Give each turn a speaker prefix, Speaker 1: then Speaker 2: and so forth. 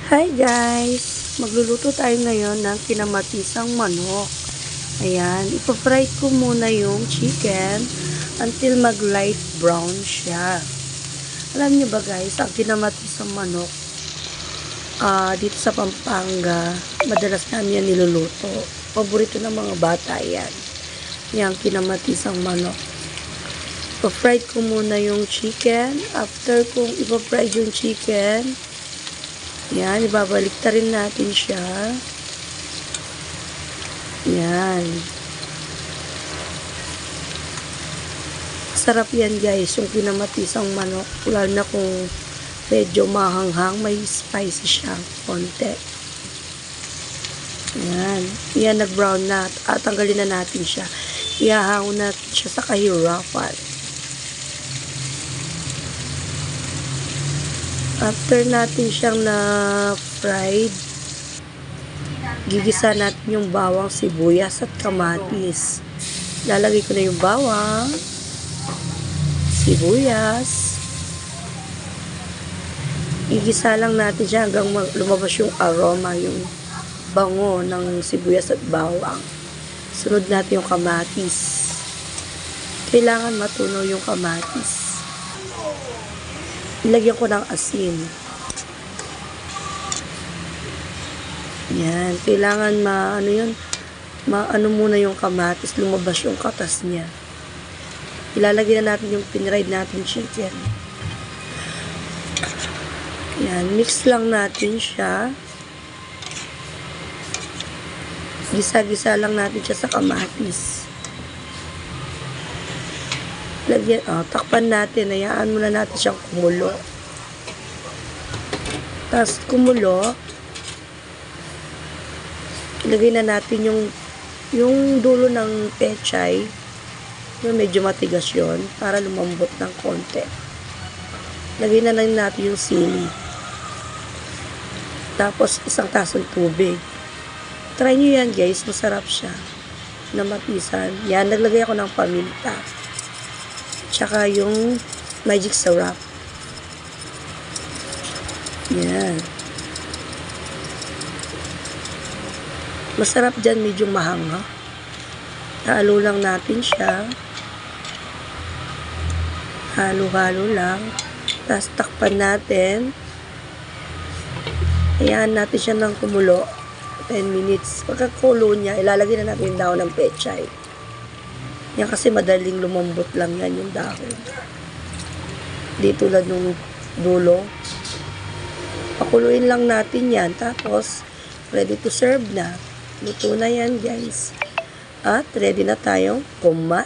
Speaker 1: Hi guys! Magluluto tayo ngayon ng kinamatisang manok. Ayan, ipafry ko muna yung chicken until mag light brown siya. Alam niyo ba guys, ang kinamatisang manok dito sa Pampanga, madalas namin yan niluluto. Paborito ng mga bata yan. Yung kinamatisang manok. Ipafry ko muna yung chicken. After kong ipafry yung chicken, yan, ibabalik ta rin natin siya. Yan. Sarap yan guys, yung kinamatisang manok. Lalo na kung medyo mahanghang, may spicy siya, konti. Yan. Yan, nag-brown na. At tanggalin na natin siya. Ihahangon natin siya sa kahirapan. After natin siyang na-fried, gigisa natin yung bawang, sibuyas at kamatis. Lalagay ko na yung bawang, sibuyas. Gigisa lang natin siya hanggang lumabas yung aroma, yung bango ng sibuyas at bawang. Sunod natin yung kamatis. Kailangan matunaw yung kamatis. Ilagyan ko ng asin. Yan. Kailangan maano muna yung kamatis, lumabas yung katas niya. Ilalagay na natin yung pinride natin chicken. Yan. Mix lang natin siya. Gisa-gisa lang natin siya sa kamatis. Lagyan, takpan natin, hayaan muna natin siyang kumulo. Tapos kumulo, ilagay na natin yung dulo ng pechay, yung medyo matigas yun, para lumambot ng konti. Lagay na lang natin yung sili. Tapos isang tasong tubig. Try nyo yan guys, masarap siya. Namatisan. Yan, naglagay ako ng paminta. Tsaka yung magic syrup. Yan. Masarap dyan, medyo mahanga. Halo lang natin siya. Halo-halo lang. Tapos takpan natin. Hayaan natin siya ng kumulo. 10 minutes. Pagkakulo niya, ilalagay na natin yung dahon ng pechay. Yan kasi madaling lumambot lang yan yung dahon. Di tulad nung dulo. Pakuluin lang natin yan. Tapos, ready to serve na. Luto na yan guys. At ready na tayong kumain.